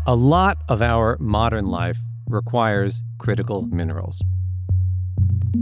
A lot of our modern life requires critical minerals.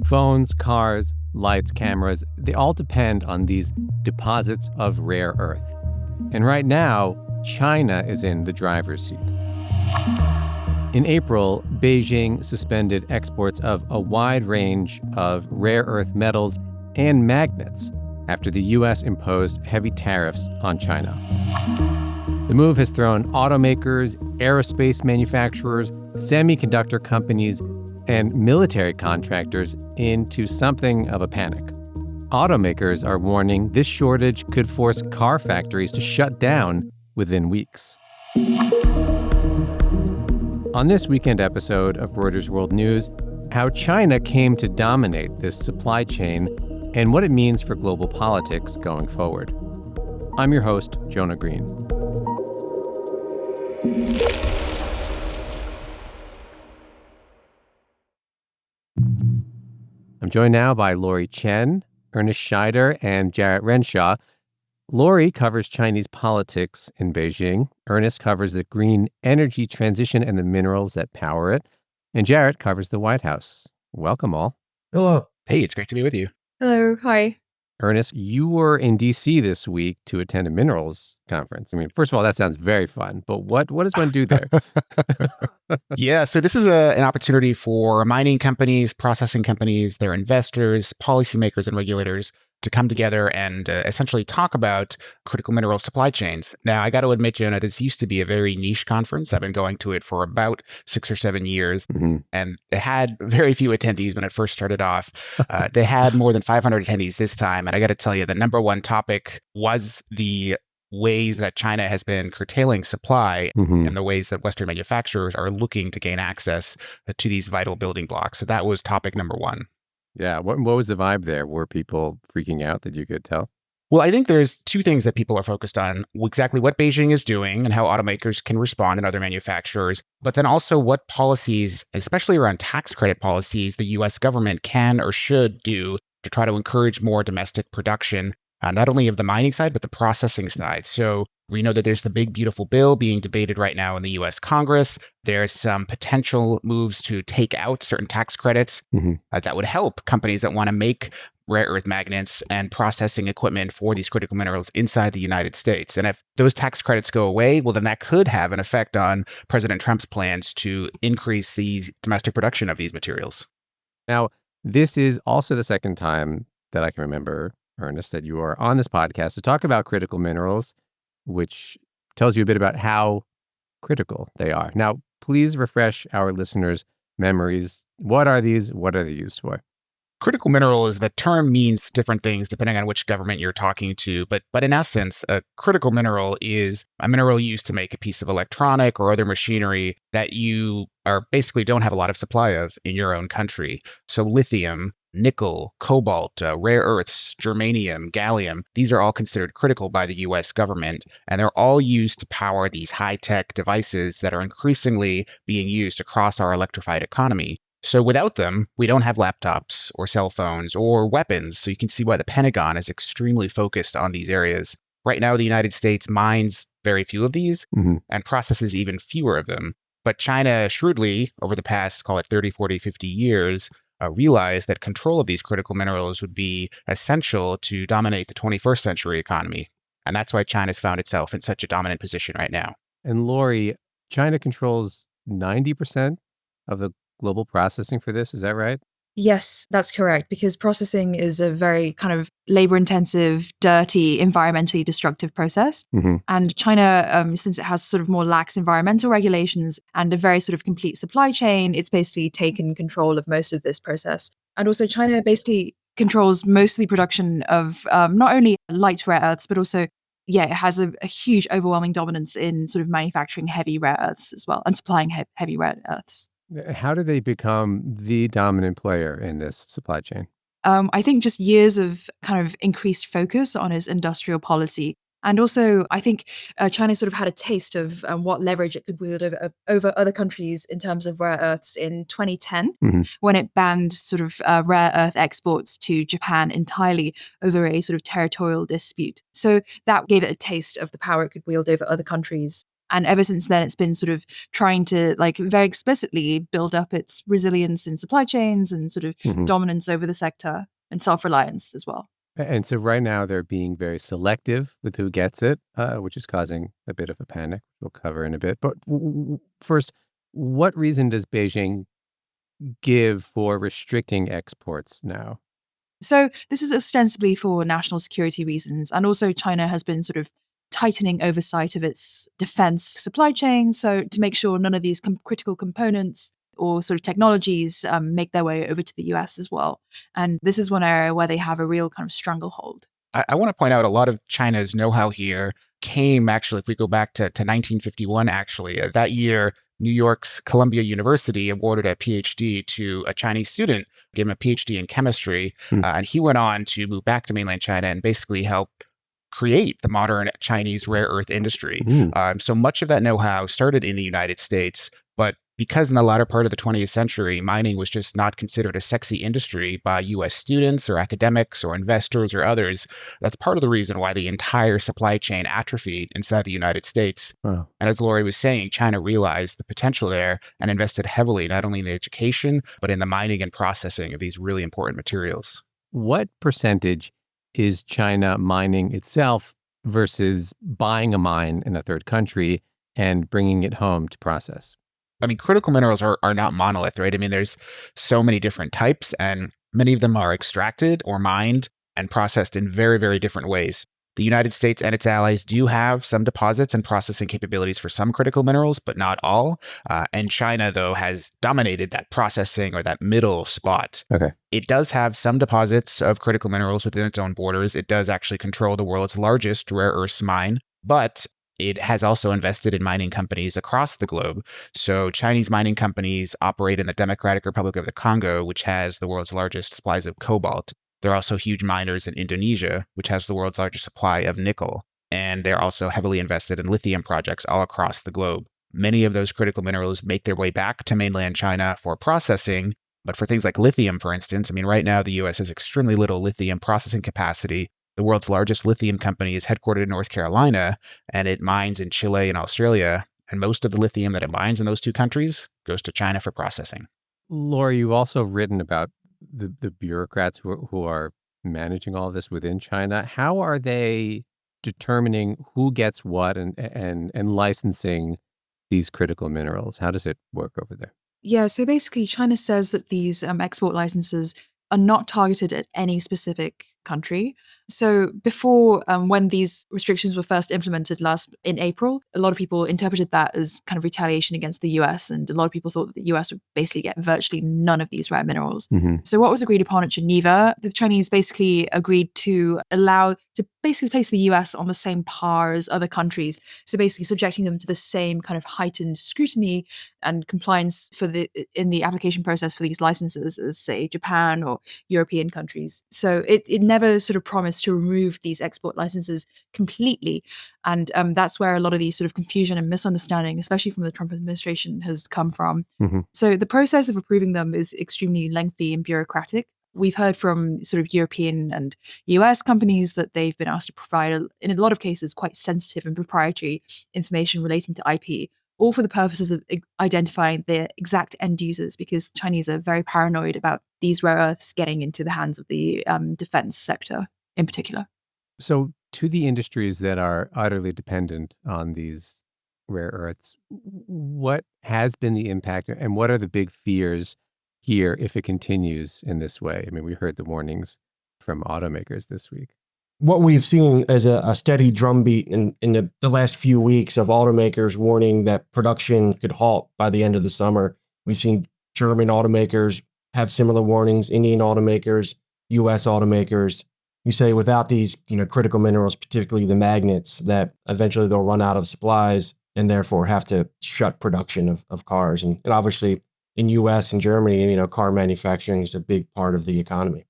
Phones, cars, lights, cameras, they all depend on these deposits of rare earth. And right now, China is in the driver's seat. In April, Beijing suspended exports of a wide range of rare earth metals and magnets after the U.S. imposed heavy tariffs on China. The move has thrown automakers, aerospace manufacturers, semiconductor companies, and military contractors into something of a panic. Automakers are warning this shortage could force car factories to shut down within weeks. On this weekend episode of Reuters World News, how China came to dominate this supply chain and what it means for global politics going forward. I'm your host, Jonah Green. I'm joined now by Lori Chen, Ernest Scheider, and Jarrett Renshaw. Lori covers Chinese politics in Beijing. Ernest covers the green energy transition and the minerals that power it. And Jarrett covers the White House. Welcome all. Hello. Hey, it's great to be with you. Hello. Hi. Ernest, you were in D.C. this week to attend a minerals conference. I mean, first of all, that sounds very fun, but what does one do there? Yeah, so this is an opportunity for mining companies, processing companies, their investors, policymakers, and regulators to come together and essentially talk about critical mineral supply chains. Now, I got to admit, Jonah, this used to be a very niche conference. I've been going to it for about 6 or 7 years, and it had very few attendees when it first started off. They had more than 500 attendees this time, and I got to tell you, the number one topic was the ways that China has been curtailing supply and the ways that Western manufacturers are looking to gain access to these vital building blocks. So that was topic number one. Yeah. What was the vibe there? Were people freaking out that you could tell? Well, I think there's two things that people are focused on: exactly what Beijing is doing and how automakers can respond and other manufacturers, but then also what policies, especially around tax credit policies, the U.S. government can or should do to try to encourage more domestic production, not only of the mining side, but the processing side. So we know that there's the big, beautiful bill being debated right now in the U.S. Congress. There's some potential moves to take out certain tax credits that would help companies that want to make rare earth magnets and processing equipment for these critical minerals inside the United States. And if those tax credits go away, well, then that could have an effect on President Trump's plans to increase these domestic production of these materials. Now, this is also the second time that I can remember, Ernest, that you are on this podcast to talk about critical minerals, which tells you a bit about how critical they are. Now, please refresh our listeners' memories. What are these? What are they used for? Critical mineral is the term means different things depending on which government you're talking to. But in essence, a critical mineral is a mineral used to make a piece of electronic or other machinery that you are basically don't have a lot of supply of in your own country. So lithium, nickel, cobalt, rare earths, germanium, gallium, these are all considered critical by the US government, and they're all used to power these high-tech devices that are increasingly being used across our electrified economy. So without them, we don't have laptops or cell phones or weapons. So you can see why the Pentagon is extremely focused on these areas. Right now, the United States mines very few of these and processes even fewer of them. But China shrewdly, over the past, call it 30, 40, 50 years, realized that control of these critical minerals would be essential to dominate the 21st century economy. And that's why China's found itself in such a dominant position right now. And Lori, China controls 90% of the global processing for this. Is that right? Yes, that's correct, because processing is a very kind of labor-intensive, dirty, environmentally destructive process. And China, since it has sort of more lax environmental regulations and a very sort of complete supply chain, it's basically taken control of most of this process. And also China basically controls most of the production of not only light rare earths, but also, it has a huge overwhelming dominance in sort of manufacturing heavy rare earths as well and supplying heavy rare earths. How do they become the dominant player in this supply chain? I think just years of kind of increased focus on its industrial policy. And also, I think China sort of had a taste of what leverage it could wield over other countries in terms of rare earths in 2010, when it banned sort of rare earth exports to Japan entirely over a sort of territorial dispute. So that gave it a taste of the power it could wield over other countries. And ever since then, it's been sort of trying to very explicitly build up its resilience in supply chains and sort of dominance over the sector and self-reliance as well. And so right now they're being very selective with who gets it, which is causing a bit of a panic. We'll cover in a bit. But first, what reason does Beijing give for restricting exports now? So this is ostensibly for national security reasons. And also China has been sort of tightening oversight of its defense supply chain. So to make sure none of these critical components or sort of technologies make their way over to the US as well. And this is one area where they have a real kind of stranglehold. I want to point out a lot of China's know-how here came actually, if we go back to 1951, actually. That year, New York's Columbia University awarded a PhD to a Chinese student, gave him a PhD in chemistry, and he went on to move back to mainland China and basically help create the modern Chinese rare earth industry. So much of that know-how started in the United States, but because in the latter part of the 20th century, mining was just not considered a sexy industry by US students or academics or investors or others, that's part of the reason why the entire supply chain atrophied inside the United States. Wow. And as Lori was saying, China realized the potential there and invested heavily not only in the education, but in the mining and processing of these really important materials. What percentage is China mining itself versus buying a mine in a third country and bringing it home to process? I mean, critical minerals are not monolith, right? I mean, there's so many different types, and many of them are extracted or mined and processed in very, very different ways. The United States and its allies do have some deposits and processing capabilities for some critical minerals, but not all. And China, though, has dominated that processing or that middle spot. Okay. It does have some deposits of critical minerals within its own borders. It does actually control the world's largest rare earths mine, but it has also invested in mining companies across the globe. So Chinese mining companies operate in the Democratic Republic of the Congo, which has the world's largest supplies of cobalt. They're also huge miners in Indonesia, which has the world's largest supply of nickel. And they're also heavily invested in lithium projects all across the globe. Many of those critical minerals make their way back to mainland China for processing. But for things like lithium, for instance, I mean, right now the US has extremely little lithium processing capacity. The world's largest lithium company is headquartered in North Carolina, and it mines in Chile and Australia. And most of the lithium that it mines in those two countries goes to China for processing. Laura, you've also written about the bureaucrats who are managing all of this within China. How are they determining who gets what and licensing these critical minerals? How does it work over there? Yeah, so basically China says that these export licenses are not targeted at any specific country. So before, when these restrictions were first implemented in April, a lot of people interpreted that as kind of retaliation against the US. And a lot of people thought that the US would basically get virtually none of these rare minerals. So what was agreed upon at Geneva, the Chinese basically agreed to basically place the US on the same par as other countries. So basically subjecting them to the same kind of heightened scrutiny and compliance in the application process for these licenses as, say, Japan or European countries. So it never sort of promised to remove these export licenses completely. And that's where a lot of these sort of confusion and misunderstanding, especially from the Trump administration, has come from. So the process of approving them is extremely lengthy and bureaucratic. We've heard from sort of European and US companies that they've been asked to provide, in a lot of cases, quite sensitive and proprietary information relating to IP, all for the purposes of identifying the exact end users, because the Chinese are very paranoid about these rare earths getting into the hands of the defense sector in particular. So to the industries that are utterly dependent on these rare earths, what has been the impact and what are the big fears here if it continues in this way? I mean, we heard the warnings from automakers this week. What we've seen is a steady drumbeat in the last few weeks of automakers warning that production could halt by the end of the summer. We've seen German automakers have similar warnings, Indian automakers, US automakers. You say without these, critical minerals, particularly the magnets, that eventually they'll run out of supplies and therefore have to shut production of cars. And obviously in US and Germany, car manufacturing is a big part of the economy.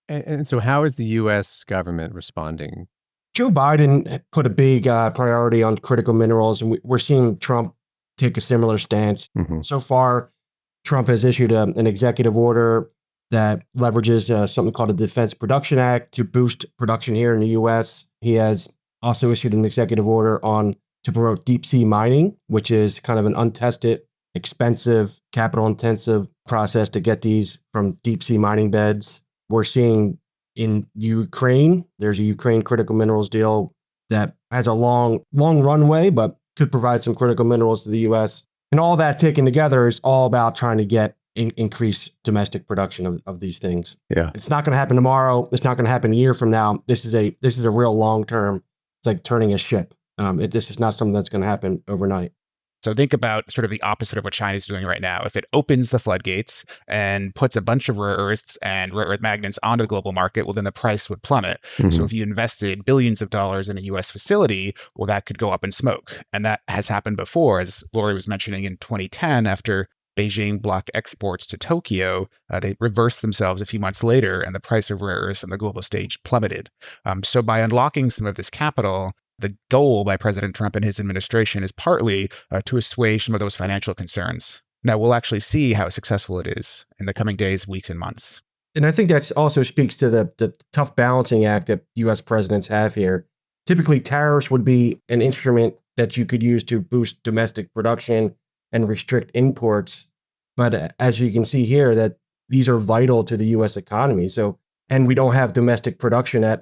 And so how is the U.S. government responding? Joe Biden put a big priority on critical minerals, and we're seeing Trump take a similar stance. So far, Trump has issued an executive order that leverages something called the Defense Production Act to boost production here in the U.S. He has also issued an executive order on to promote deep sea mining, which is kind of an untested, expensive, capital intensive process to get these from deep sea mining beds. We're seeing in Ukraine, there's a Ukraine critical minerals deal that has a long runway, but could provide some critical minerals to the US. And all that taken together is all about trying to get increased domestic production of these things. Yeah. It's not going to happen tomorrow. It's not going to happen a year from now. This is a real long term. It's like turning a ship. This is not something that's going to happen overnight. So think about sort of the opposite of what China's doing right now. If it opens the floodgates and puts a bunch of rare earths and rare earth magnets onto the global market, well, then the price would plummet. Mhm. So if you invested billions of dollars in a U.S. facility, well, that could go up in smoke. And that has happened before, as Lori was mentioning in 2010, after Beijing blocked exports to Tokyo, they reversed themselves a few months later, and the price of rare earths on the global stage plummeted. So by unlocking some of this capital, the goal by President Trump and his administration is partly to assuage some of those financial concerns. Now, we'll actually see how successful it is in the coming days, weeks, and months. And I think that also speaks to the tough balancing act that U.S. presidents have here. Typically, tariffs would be an instrument that you could use to boost domestic production and restrict imports. But as you can see here, that these are vital to the U.S. economy. So, and we don't have domestic production at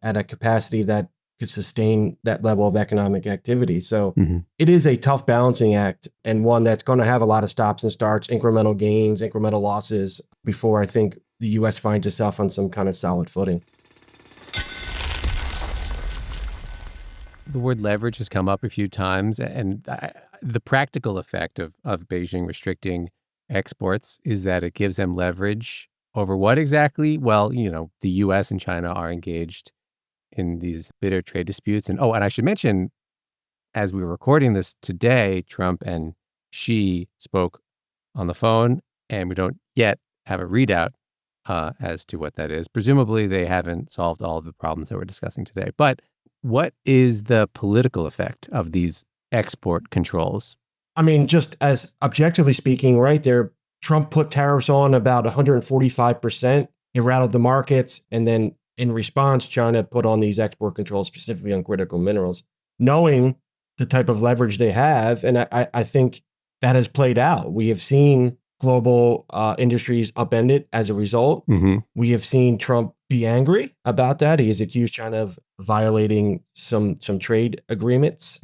a capacity that could sustain that level of economic activity. So it is a tough balancing act, and one that's going to have a lot of stops and starts, incremental gains, incremental losses, before I think the U.S. finds itself on some kind of solid footing. The word leverage has come up a few times, and the practical effect of Beijing restricting exports is that it gives them leverage over what exactly? Well, the U.S. and China are engaged in these bitter trade disputes. And I should mention, as we were recording this today, Trump and Xi spoke on the phone, and we don't yet have a readout as to what that is. Presumably, they haven't solved all of the problems that we're discussing today. But what is the political effect of these export controls? I mean, just as objectively speaking, right there, Trump put tariffs on about 145%. It rattled the markets, and then in response, China put on these export controls specifically on critical minerals, knowing the type of leverage they have. And I think that has played out. We have seen global industries upended as a result. We have seen Trump be angry about that. He has accused China of violating some trade agreements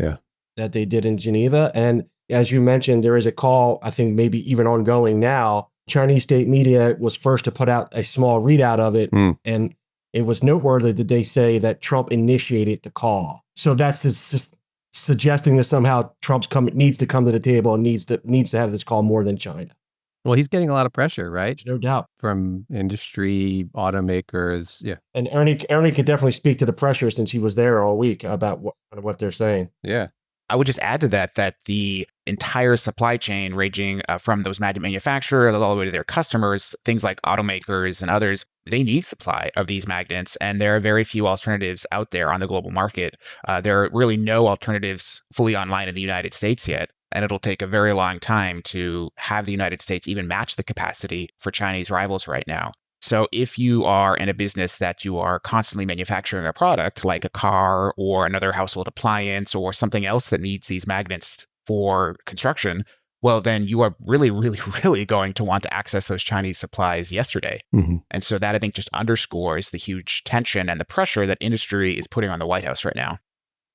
that they did in Geneva. And as you mentioned, there is a call, I think maybe even ongoing now. Chinese state media was first to put out a small readout of it. And it was noteworthy that they say that Trump initiated the call. So that's just suggesting that somehow Trump's needs to come to the table and needs to have this call more than China. Well, he's getting a lot of pressure, right? There's no doubt. From industry, automakers. Yeah. And Ernie could definitely speak to the pressure since he was there all week about what they're saying. Yeah. I would just add to that the entire supply chain ranging from those magnet manufacturers all the way to their customers, things like automakers and others, they need supply of these magnets, and there are very few alternatives out there on the global market. There are really no alternatives fully online in the United States yet, and it'll take a very long time to have the United States even match the capacity for Chinese rivals right now. So if you are in a business that you are constantly manufacturing a product like a car or another household appliance or something else that needs these magnets for construction, well, then you are really, really, really going to want to access those Chinese supplies yesterday. And so that, I think, just underscores the huge tension and the pressure that industry is putting on the White House right now.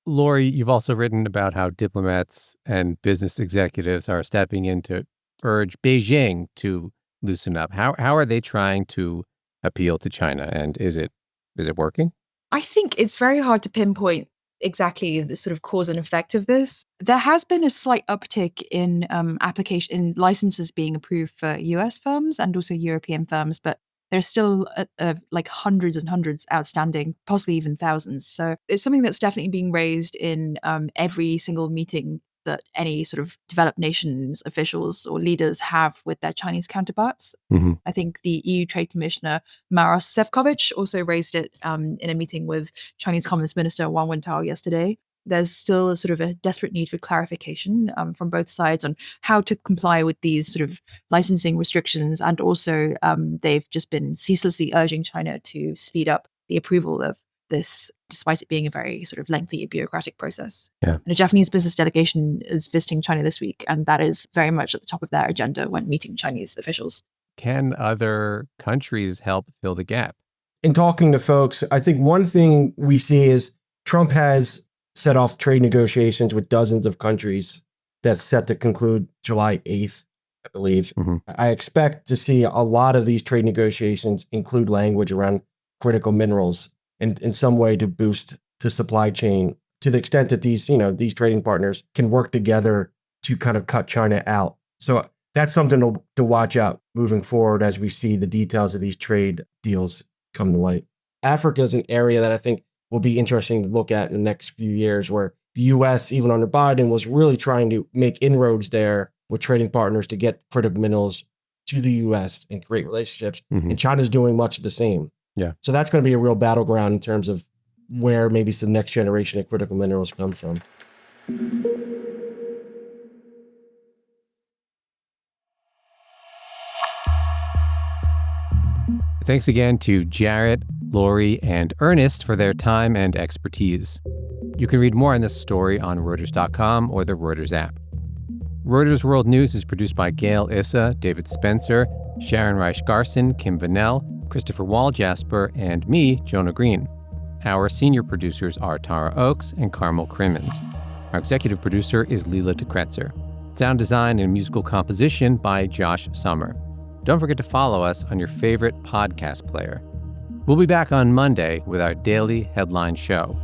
Lori, you've also written about how diplomats and business executives are stepping in to urge Beijing to loosen up. How are they trying to appeal to China, and is it working? I think it's very hard to pinpoint exactly the sort of cause and effect of this. There has been a slight uptick in in licenses being approved for US firms and also European firms, but there's still like hundreds and hundreds outstanding, possibly even thousands. So it's something that's definitely being raised in every single meeting that any sort of developed nations officials or leaders have with their Chinese counterparts. I think the EU Trade Commissioner Maros Sefcovic also raised it in a meeting with Chinese Commerce Minister Wang Wentao yesterday. There's still a sort of a desperate need for clarification from both sides on how to comply with these sort of licensing restrictions. And also they've just been ceaselessly urging China to speed up the approval of this despite it being a very sort of lengthy bureaucratic process. Yeah. And a Japanese business delegation is visiting China this week, and that is very much at the top of their agenda when meeting Chinese officials. Can other countries help fill the gap? In talking to folks, I think one thing we see is Trump has set off trade negotiations with dozens of countries that's set to conclude July 8th, I believe. Mm-hmm. I expect to see a lot of these trade negotiations include language around critical minerals in some way to boost the supply chain to the extent that these trading partners can work together to kind of cut China out. So that's something to watch out moving forward as we see the details of these trade deals come to light. Africa is an area that I think will be interesting to look at in the next few years, where the U.S., even under Biden, was really trying to make inroads there with trading partners to get critical minerals to the U.S. and create relationships. Mm-hmm. And China's doing much of the same. Yeah. So that's going to be a real battleground in terms of where maybe the next generation of critical minerals come from. Thanks again to Jarrett, Lori, and Ernest for their time and expertise. You can read more on this story on Reuters.com or the Reuters app. Reuters World News is produced by Gail Issa, David Spencer, Sharon Reich-Garson, Kim Vanell, Christopher Walljasper, and me, Jonah Green. Our senior producers are Tara Oakes and Carmel Crimmins. Our executive producer is Leela DeKretzer. Sound design and musical composition by Josh Summer. Don't forget to follow us on your favorite podcast player. We'll be back on Monday with our daily headline show.